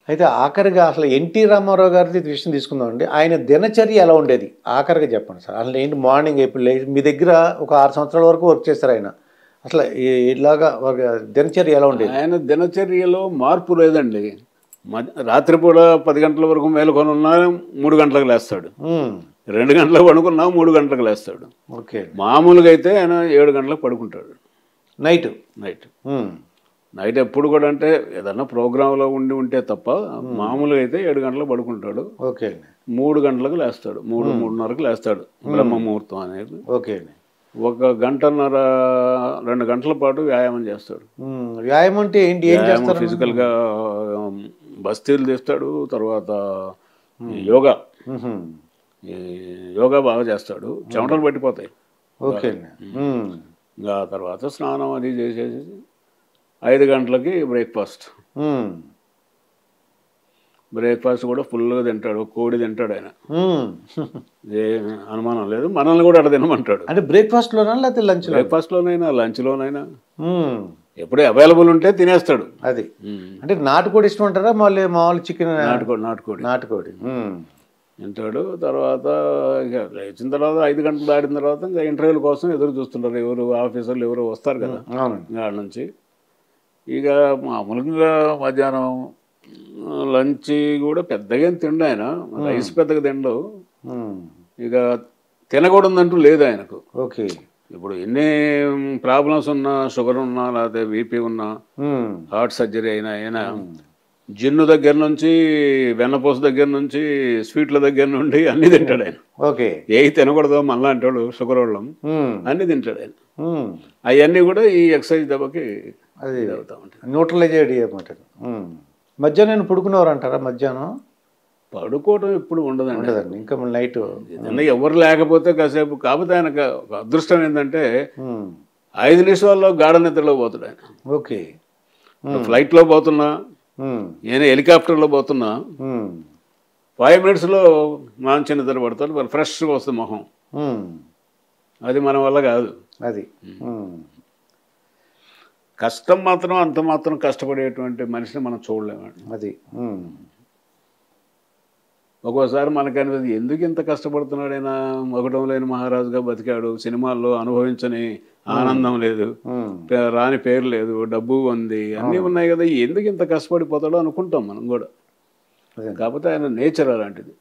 అయితే ఆఖరిగా అసలు ఎన్టీ రామారావు గారిది విషయం తీసుకుందామండి. ఆయన దినచర్య ఎలా ఉండేది? ఆఖరిగా చెప్పండి సార్. అసలు ఏంటి మార్నింగ్ ఎప్పుడు లేచి మీ దగ్గర ఒక 6 సంవత్సరాల వరకు వర్క్ చేశారు ఆయన. అసలు ఇలాగా దినచర్య ఎలా ఉండేది? ఆయన దినచర్యలో మార్పు లేదండి. రాత్రిపూట 10 గంటల వరకు మేలుకొని ఉన్నా 3 గంటలకు లేస్తాడు. 2 గంటలకు పడుకున్నా 3 గంటలకు లేస్తాడు. ఓకే. మామూలుగా అయితే ఆయన 7 గంటలకు పడుకుంటాడు నైట్. నైట్ ఎప్పుడు కూడా అంటే ఏదన్నా ప్రోగ్రాంలో ఉంటే తప్ప మామూలుగా అయితే 7 గంటలకు పడుకుంటాడు. ఓకే. 3 గంటలకు లేస్తాడు. 3:30కు లేస్తాడు. బ్రహ్మ ముహూర్తం అనేది. ఓకే. 1 గంటన్నర 2 గంటల పాటు వ్యాయామం చేస్తాడు. వ్యాయామం అంటే ఏంటి? ఏం చేస్తారు? ఫిజికల్గా బస్తీలు తీస్తాడు. తర్వాత యోగా యోగా బాగా చేస్తాడు. చెమటలు పట్టిపోతాయి. ఓకే. ఇంకా తర్వాత స్నానం అది చేసేసి 5 గంటలకి బ్రేక్ఫాస్ట్ కూడా ఫుల్గా తింటాడు. కోడి తింటాడు ఆయన. ఏ అనుమానం లేదు. మనల్ని కూడా అక్కడ తినమంటాడు. అంటే బ్రేక్ఫాస్ట్లోనా లేకపోతే లంచ్? బ్రేక్ఫాస్ట్లోనైనా లంచ్లోనైనా ఎప్పుడే అవైలబుల్ ఉంటే తినేస్తాడు. అది అంటే నాటుకోడి ఇష్టం అంటారా? మామూలు చికెన్? నాటుకోడి తింటాడు. తర్వాత ఇక లేచిన తర్వాత 5 గంటలు దాటిన తర్వాత ఇంకా ఇంటర్వ్యూల కోసం ఎదురు చూస్తుంటారు. ఎవరు ఆఫీసర్లు ఎవరు వస్తారు కదా ఆడ నుంచి. ఇక మామూలుగా మధ్యాహ్నం లంచ్ కూడా పెద్దగా తిండు ఆయన. రైస్ పెద్దగా తిండు. ఇక తినకూడదంటూ లేదు ఆయనకు. ఓకే. ఇప్పుడు ఎన్ని ప్రాబ్లమ్స్ ఉన్నా, షుగర్ ఉన్నా, లేకపోతే బీపీ ఉన్నా, హార్ట్ సర్జరీ అయినా జిన్ను దగ్గర నుంచి వెన్నపూస దగ్గర నుంచి స్వీట్ల దగ్గర నుండి అన్ని తింటాడు ఆయన. ఓకే. ఏ తినకూడదో మళ్ళా అంటాడు షుగర్ వాళ్ళం అన్ని తింటాడు ఆయన. అవన్నీ కూడా ఈ ఎక్సర్సైజ్ దెబ్బకి అది అవుతా ఉంటాయి. న్యూట్రలైజ్ అన్నమాట. మధ్యాహ్నం పడుకునేవారు అంటారా? మధ్యాహ్నం పడుకోవడం ఎప్పుడు ఉండదండి. ఇంకా నైట్ ఎవరు లేకపోతే కాసేపు. కాకపోతే ఆయనకు అదృష్టం ఏంటంటే 5 నిమిషాల్లో గాఢ నిద్రలో పోతాడు ఆయన. ఓకే. ఫ్లైట్లో పోతున్నా, నేను హెలికాప్టర్లో పోతున్నా 5 మినిట్స్లో మంచి నిద్ర పడతాడు. మరి ఫ్రెష్గా వస్తుంది మొహం. అది మన వల్ల కాదు. అది కష్టం మాత్రం అంత మాత్రం కష్టపడేటువంటి మనిషిని మనం చూడలేమండి. అది ఒక్కోసారి మనకనిపిస్తుంది ఎందుకు ఇంత కష్టపడుతున్నాడైనా, మొగటం లేని మహారాజుగా బతికాడు, సినిమాల్లో అనుభవించని ఆనందం లేదు, రాని పేరు లేదు, డబ్బు ఉంది, అన్నీ ఉన్నాయి కదా, ఎందుకు ఇంత కష్టపడిపోతాడో అనుకుంటాం మనం కూడా. కాకపోతే ఆయన నేచర్ అలాంటిది.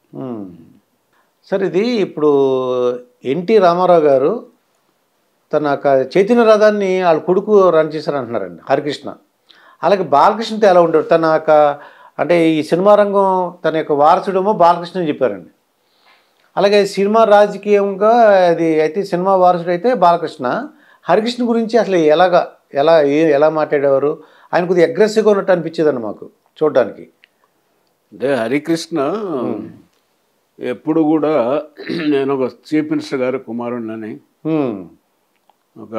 సార్ ఇది ఇప్పుడు ఎన్టీ రామారావు గారు తన చైతన్య రథాన్ని వాళ్ళ కొడుకు రన్ చేశారంటున్నారండి, హరికృష్ణ. అలాగే బాలకృష్ణతో ఎలా ఉండేవాడు? తన అంటే ఈ సినిమా రంగం తన యొక్క వారసుడేమో బాలకృష్ణ అని చెప్పారండి. అలాగే సినిమా రాజకీయంగా అది అయితే సినిమా వారసుడు అయితే బాలకృష్ణ. హరికృష్ణ గురించి అసలు ఎలా మాట్లాడేవారు? ఆయన కొద్దిగా అగ్రెసివ్గా ఉన్నట్టు అనిపించేదండి మాకు చూడడానికి. అంటే హరికృష్ణ ఎప్పుడు కూడా నేను ఒక చీఫ్ మినిస్టర్ గారు కుమారుడినని, ఒక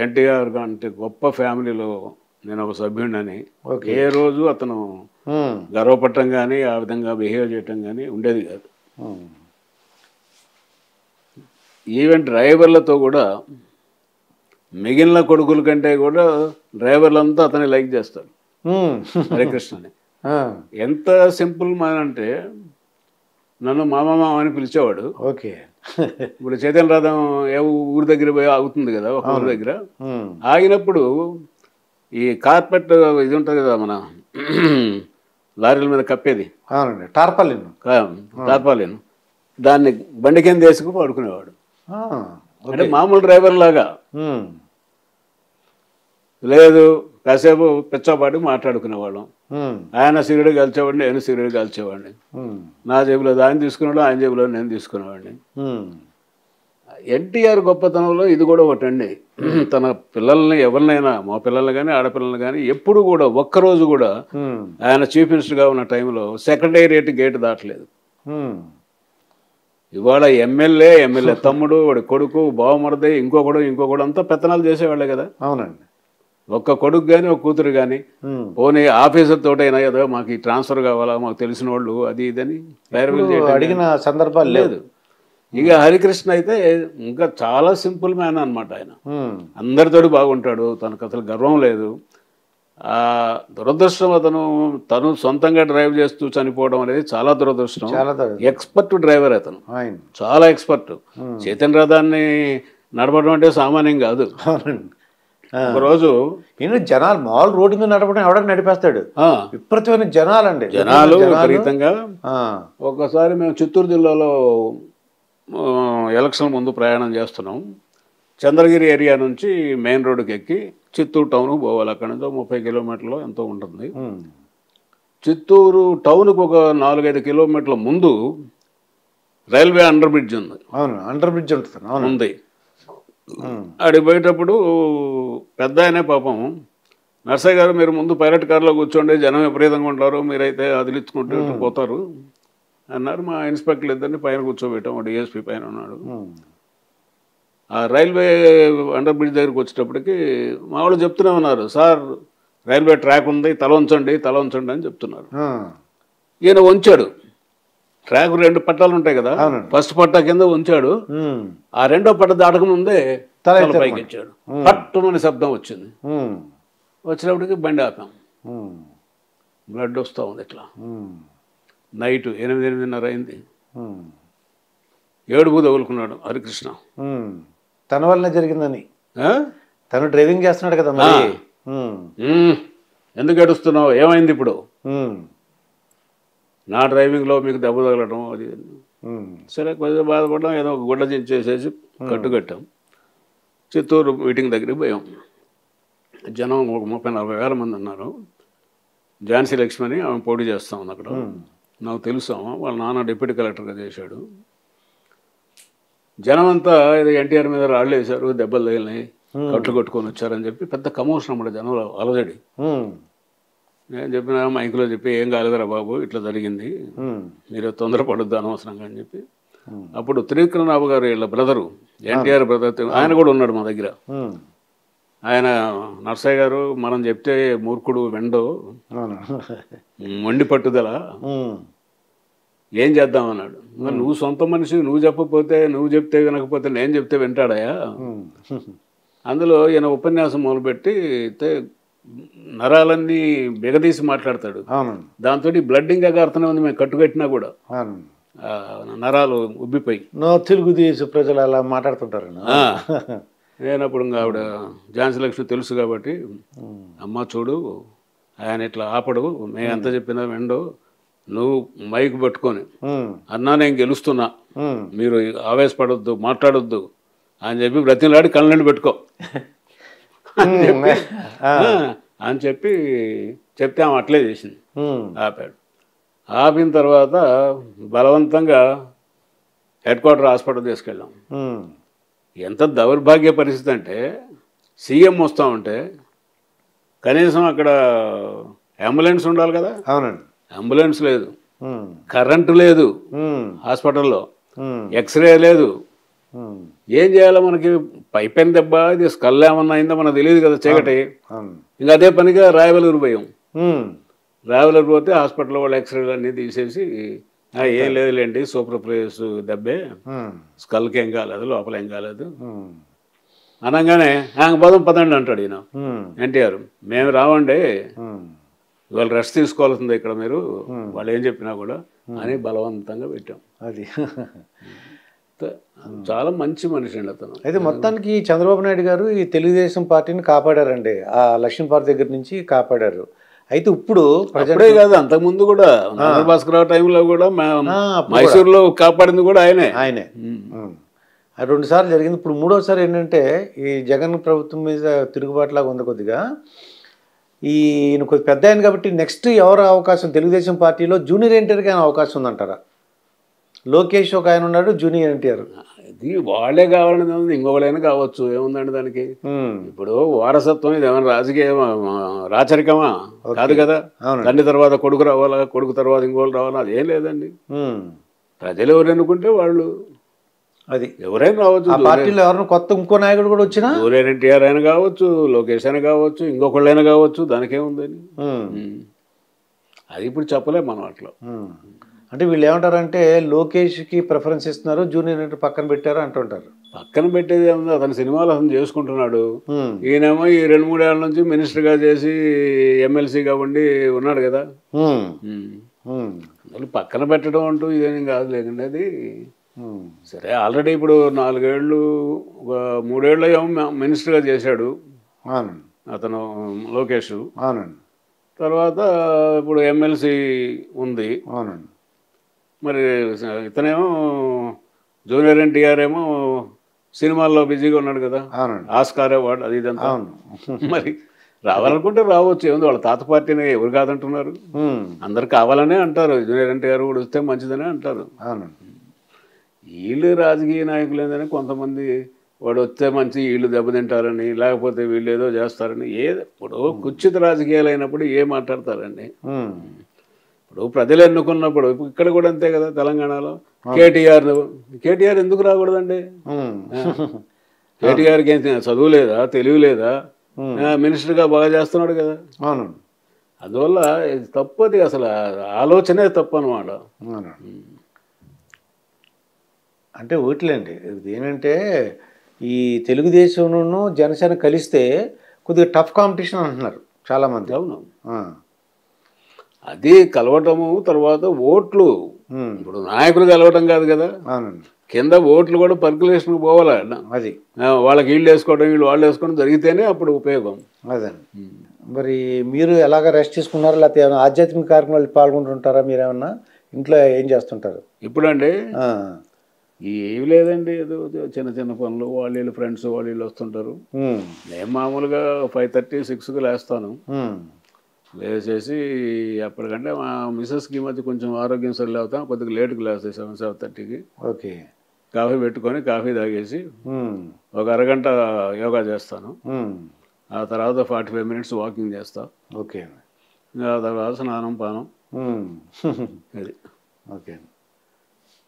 ఎన్టీఆర్ అంటే గొప్ప ఫ్యామిలీలో నేను ఒక సభ్యుడినని ఏ రోజు అతను గర్వపడటం కానీ ఆ విధంగా బిహేవ్ చేయటం కానీ ఉండేది కాదు. ఈవెన్ డ్రైవర్లతో కూడా మిగిలిన కొడుకుల కంటే కూడా డ్రైవర్లంతా అతన్ని లైక్ చేస్తారు హరికృష్ణని. ఎంత సింపుల్ మ్యాన్ అంటే నన్ను మామ అని పిలిచేవాడు. ఓకే. ఇప్పుడు చైతన్య రథం ఊరి దగ్గర పోయి ఆగుతుంది కదా, ఒక ఊరి దగ్గర ఆగినప్పుడు ఈ కార్పెట్ ఇది ఉంటుంది కదా మన లారీల మీద కప్పేది, టార్పాలిన్, దాన్ని బండి కింద వేసుకుని పడుకునేవాడు. అంటే మామూలు డ్రైవర్ లాగా లేదు, కాసేపు పిచ్చపాటి మాట్లాడుకునేవాళ్ళం. ఆయన సిగరెట్ కాల్చేవాడిని, నేను సిగరెట్ కాల్చేవాడిని. నా జేబులో ఆయన తీసుకునేవాడు, ఆయన జేబులో నేను తీసుకునేవాడిని. ఎన్టీఆర్ గొప్పతనంలో ఇది కూడా ఒకటండి. తన పిల్లల్ని ఎవరినైనా, మా పిల్లల్ని కానీ ఆడపిల్లల్ని కానీ ఎప్పుడు కూడా ఒక్కరోజు కూడా ఆయన చీఫ్ మినిస్టర్గా ఉన్న టైంలో సెక్రటేరియట్ గేట్ దాటలేదు. ఇవాళ ఎమ్మెల్యే తమ్ముడు, వాడి కొడుకు, బావమరది, ఇంకొకడు అంతా పెత్తనాలు చేసేవాళ్ళే కదా. అవునండి. ఒక్క కొడుకు కానీ ఒక కూతురు కానీ పోనీ ఆఫీసర్ తోటైనా ఏదో మాకు ఈ ట్రాన్స్ఫర్ కావాలా, మాకు తెలిసిన వాళ్ళు అది ఇదని అడిగిన సందర్భాలు లేదు. ఇక హరికృష్ణ అయితే ఇంకా చాలా సింపుల్ మ్యాన్ అనమాట. ఆయన అందరితోటి బాగుంటాడు, తనకు అసలు గర్వం లేదు. ఆ దురదృష్టం తను సొంతంగా డ్రైవ్ చేస్తూ చనిపోవడం అనేది చాలా దురదృష్టం. చాలా ఎక్స్పర్ట్ డ్రైవర్ అతను, ఆయన చాలా ఎక్స్పర్ట్. చైతన్య రథాన్ని నడపడం అంటే సామాన్యం కాదు. ఒకరోజు జనాలు మామూలు రోడ్డు మీద నడపడం ఎవడని నడిపేస్తాడు, విపరీతమైన జనాలండి, జనాలు విపరీతంగా. ఒకసారి మేము చిత్తూరు జిల్లాలో ఎలక్షన్ ముందు ప్రయాణం చేస్తున్నాం. చంద్రగిరి ఏరియా నుంచి మెయిన్ రోడ్డుకి ఎక్కి చిత్తూరు టౌన్కు పోవాలి. అక్కడ నుంచి 30 కిలోమీటర్లు ఎంతో ఉంటుంది. చిత్తూరు టౌన్కు ఒక 4-5 కిలోమీటర్ల ముందు రైల్వే అండర్ బ్రిడ్జ్ ఉంది. అవును, అండర్ బ్రిడ్జ్ ఉంటుంది ఉంది. అడిగి పోయేటప్పుడు పెద్ద ఆయనే పాపం, నర్సయ్య గారు మీరు ముందు పైలట్ కార్లో కూర్చోండి, జనం విపరీతంగా ఉంటారు, మీరైతే అదిలించుకుంటూ పోతారు అన్నారు. మా ఇన్స్పెక్టర్లు ఇద్దరిని పైన కూర్చోబెట్టాం. డిఎస్పీ పైన ఉన్నాడు. ఆ రైల్వే అండర్ బ్రిడ్జ్ దగ్గరికి వచ్చేటప్పటికి మా వాళ్ళు చెప్తూనే ఉన్నారు, సార్ రైల్వే ట్రాక్ ఉంది, తల ఉంచండి అని చెప్తున్నారు. ఈయన వంచాడు. ట్రాక్ 2 పట్టాలు ఉంటాయి కదా, ఫస్ట్ పట్టా కింద ఉంచాడు. ఆ రెండో పట్ట దాటక ముందే తల పైకి ఇచ్చాడు. పట్టుమని శబ్దం వచ్చింది. వచ్చినప్పటికి బండి ఆపాం. బ్లడ్ వస్తూ ఉంది ఇట్లా. నైట్ 8-8:30 అయింది. ఏడుపు తగులుకున్నాడు హరికృష్ణ. తన వల్లనే జరిగిందని, తను డ్రైవింగ్ చేస్తున్నాడు కదా మరి. ఎందుకు ఏడుస్తున్నావు, ఏమైంది ఇప్పుడు? నా డ్రైవింగ్లో మీకు దెబ్బ తగలడం అది. సరే కొంచెం బాధపడడం, ఏదో ఒక గుడ్డ చించేసేసి కట్టుకట్టాం. చిత్తూరు మీటింగ్ దగ్గరికి పోయాం. జనం ఒక 30-40 వేల మంది ఉన్నారు. ఝాన్సీ లక్ష్మణి ఆమె పోటీ చేస్తా ఉంది అక్కడ. నాకు తెలుసు, వాళ్ళ నాన్న డిప్యూటీ కలెక్టర్గా చేశాడు. జనం అంతా ఏదో ఎన్టీఆర్ మీద రాళ్ళు వేశారు, దెబ్బలు తగిలినాయి, కట్లు కొట్టుకొని వచ్చారని చెప్పి పెద్ద కమోషన్ అన్నమాట జనంలో, అలజడి. నేను చెప్పిన మైకులో చెప్పి, ఏం కాలేదురా బాబు, ఇట్లా జరిగింది, మీరు తొందరపడొద్దు అనవసరంగా అని చెప్పి. అప్పుడు త్రివిక్రమరావు గారు వీళ్ళ బ్రదరు, ఎన్టీఆర్ బ్రదర్, ఆయన కూడా ఉన్నాడు మా దగ్గర. ఆయన, నర్సయ్య గారు మనం చెప్తే మూర్ఖుడు వెండో, మొండి పట్టుదల, ఏం చేద్దామన్నాడు. మరి నువ్వు సొంత మనిషి, నువ్వు చెప్పకపోతే, నువ్వు చెప్తే వినకపోతే నేను చెప్తే వింటాడయా. అందులో ఈయన ఉపన్యాసం మొదలుపెట్టి నరాలన్నీ బిగదీసి మాట్లాడతాడు. దాంతో బ్లడ్డింగ్ అగారుతూనే ఉంది, మేము కట్టుకట్టినా కూడా నరాలు ఉబ్బిపోయి. తెలుగుదేశం ప్రజలు అలా మాట్లాడుతుంటారు. నేను అప్పుడు ఇంకా ఆవిడ ఝాన్సీ లక్ష్మి తెలుసు కాబట్టి, అమ్మ చూడు ఆయన ఇట్లా ఆపడు, మేము ఎంత చెప్పినా వెండో, నువ్వు మైక్ పట్టుకొని అన్నా నేను గెలుస్తున్నా, మీరు ఆవేశపడొద్దు, మాట్లాడొద్దు అని చెప్పి బ్రతిలాడి కళ్ళని పెట్టుకో అని చెప్పి చెప్తే ఆమె అట్లే చేసింది. ఆపాడు. ఆపిన తర్వాత బలవంతంగా హెడ్-క్వార్టర్ హాస్పిటల్ తీసుకెళ్ళాం. ఎంత దౌర్భాగ్య పరిస్థితి అంటే, సీఎం వస్తూ ఉంటే కనీసం అక్కడ అంబులెన్స్ ఉండాలి కదా. అవునండి, అంబులెన్స్ లేదు, కరెంటు లేదు హాస్పిటల్లో, ఎక్స్రే లేదు. ఏం చేయాలో మనకి, పైపెన్ దెబ్బ, ఇది స్కల్ ఏమన్నా అయిందో మనకు తెలియదు కదా, చీకటి. ఇంకా అదే పనిగా రాయవలూరు పోయాం. రాయవలూరు పోతే హాస్పిటల్ వాళ్ళు ఎక్స్రేలు అన్నీ తీసేసి, ఏం లేదులేండి, సూపర్ ప్లేస్ దెబ్బే, స్కల్కి ఏం కాలేదు, లోపల ఏం కాలేదు అనగానే పదండి అంటాడు ఈయన ఎన్టీఆర్. మేము రావండి, ఇవాళ రెస్ట్ తీసుకోవాల్సిందే ఇక్కడ మీరు, వాళ్ళు ఏం చెప్పినా కూడా అని బలవంతంగా పెట్టాం. అది చాలా మంచి మనిషి అండి అతను. అయితే మొత్తానికి చంద్రబాబు నాయుడు గారు ఈ తెలుగుదేశం పార్టీని కాపాడారండి, ఆ లక్ష్మీపార్టీ దగ్గర నుంచి కాపాడారు. అయితే ఇప్పుడు అప్పుడే కాదు, అంతకుముందు కూడా భాస్కరరావు టైంలో కూడా మైసూరులో కాపాడింది కూడా ఆయనే. 2 సార్లు జరిగింది. ఇప్పుడు 3వసారి ఏంటంటే, ఈ జగన్ ప్రభుత్వం మీద తిరుగుబాటులాగా ఉంది కొద్దిగా. ఈయన కొద్ది పెద్ద ఆయన కాబట్టి నెక్స్ట్ ఎవరు అవకాశం, తెలుగుదేశం పార్టీలో జూనియర్ ఎన్టీఆర్కి అయినా అవకాశం ఉందంటారా? లోకేష్ ఒక ఆయన ఉన్నాడు, జూనియర్ ఎన్టీఆర్. ఇది వాళ్ళే కావాలని ఇంకొకళ్ళైనా కావచ్చు, ఏముందండి దానికి. ఇప్పుడు వారసత్వం ఇది ఏమైనా రాజకీయ రాచరికమా? కాదు కదా. తండ్రి తర్వాత కొడుకు రావాలా, కొడుకు తర్వాత ఇంకోళ్ళు రావాలా, అది ఏం లేదండి. ప్రజలు ఎవరు ఎన్నుకుంటే వాళ్ళు, అది ఎవరైనా రావచ్చు. పార్టీలో ఎవరైనా కొత్త ఇంకో నాయకుడు కూడా వచ్చినా, జూనియర్ ఎన్టీఆర్ అయినా కావచ్చు, లోకేష్ అయినా కావచ్చు, ఇంకొకళ్ళైనా కావచ్చు, దానికేముందని. అది ఇప్పుడు చెప్పలేము మనం అట్లా. అంటే వీళ్ళు ఏమంటారంటే, లోకేష్కి ప్రిఫరెన్స్ ఇస్తున్నారు, జూనియర్ ఎన్టీఆర్ పక్కన పెట్టారు అంటుంటారు. పక్కన పెట్టేది ఏముంది, అతని సినిమాలు అతను చేసుకుంటున్నాడు. ఉమ్, ఈయనేమో ఈ 2-3 ఏళ్ళ నుంచి మినిస్టర్గా చేసి ఎమ్మెల్సీగా ఉండి ఉన్నాడు కదా. ఉమ్, ఉమ్, అందులో పక్కన పెట్టడం అంటూ ఇదేం కాదు లేదండి అది. ఉమ్, సరే ఆల్రెడీ ఇప్పుడు 4 ఏళ్ళు, ఒక 3 ఏళ్ళు ఏమో మినిస్టర్గా చేశాడు అవునండి, అతను లోకేష్. అవునండి, తర్వాత ఇప్పుడు ఎమ్మెల్సీ ఉంది. అవునండి, మరి ఇతనేమో జూనియర్ ఎన్టీఆర్ ఏమో సినిమాల్లో బిజీగా ఉన్నాడు కదా, అవునండి, ఆస్కార్ అవార్డు అది ఇదంతా. అవును, మరి రావాలనుకుంటే రావచ్చు, ఏముంది, వాళ్ళ తాత పార్టీని ఎవరు కాదంటున్నారు. ఉమ్, అందరు కావాలనే అంటారు, జూనియర్ ఎన్టీఆర్ కూడా వస్తే మంచిదనే అంటారు. అవునండి, వీళ్ళు రాజకీయ నాయకులు ఏంటని కొంతమంది వాడు వస్తే మంచి వీళ్ళు దెబ్బతింటారని, లేకపోతే వీళ్ళు ఏదో చేస్తారని. ఇప్పుడు కుచిత రాజకీయాలు అయినప్పుడు ఏం మాట్లాడతారండి. ఉమ్, ఇప్పుడు ప్రజలు ఎన్నుకున్నప్పుడు ఇక్కడ కూడా అంతే కదా, తెలంగాణలో కేటీఆర్ ఎందుకు రాకూడదండి? ఉమ్, కేటీఆర్కి ఏం చదువు లేదా, తెలివి లేదా? మినిస్టర్గా బాగా చేస్తున్నాడు కదా. అవునండి, అందువల్ల ఇది తప్పది, అసలు ఆలోచనే తప్పు అనమాట. అవునండి. అంటే ఓట్లేండి, ఇది ఏంటంటే ఈ తెలుగుదేశంను జనసేన కలిస్తే కొద్దిగా టఫ్ కాంపిటీషన్ అంటున్నారు చాలామంది. అవును, ఆ, అది కలవటము, తర్వాత ఓట్లు. ఉమ్, ఇప్పుడు నాయకులు కలవటం కాదు కదా, అవునండి, కింద ఓట్లు కూడా పర్కులేషన్కి పోవాలా. అది వాళ్ళకి వీళ్ళు వేసుకోవడం, వీళ్ళు వాళ్ళు వేసుకోవడం జరిగితేనే అప్పుడు ఉపయోగం. అదండి. మరి మీరు ఎలాగ రెస్ట్ తీసుకున్నారా, లేకపోతే ఏమైనా ఆధ్యాత్మిక కార్యక్రమాలు పాల్గొంటుంటారా? మీరేమన్నా ఇంట్లో ఏం చేస్తుంటారు? ఇప్పుడండి ఆ, ఏమి లేదండి, ఏదో చిన్న చిన్న పనులు, వాళ్ళు వీళ్ళు ఫ్రెండ్స్ వాళ్ళు వీళ్ళు వస్తుంటారు. ఉమ్, నేను మామూలుగా 5:30, 6కి లేస్తాను. ఉమ్, లేచేసి అప్పటికంటే మా మిస్సెస్కి ఈ మధ్య కొంచెం ఆరోగ్యం సరిగ్గా అవుతాం, కొద్దిగా లేట్కి లేస్తాయి, 7:30కి. ఓకే, కాఫీ పెట్టుకొని కాఫీ తాగేసి ఉమ్, ఒక అరగంట యోగా చేస్తాను. ఉమ్, ఆ తర్వాత 45 మినిట్స్ వాకింగ్ చేస్తా. ఓకే, ఆ తర్వాత స్నానం పానం. ఉమ్, అది ఓకే.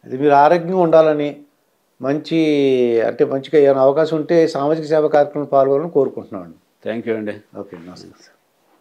అది మీరు ఆరోగ్యంగా ఉండాలని మంచి, అంటే మంచిగా ఏమైనా అవకాశం ఉంటే సామాజిక సేవ కార్యక్రమం పాల్గొనాలని కోరుకుంటున్నాను. థ్యాంక్ యూ అండి. ఓకే, నమస్కారం.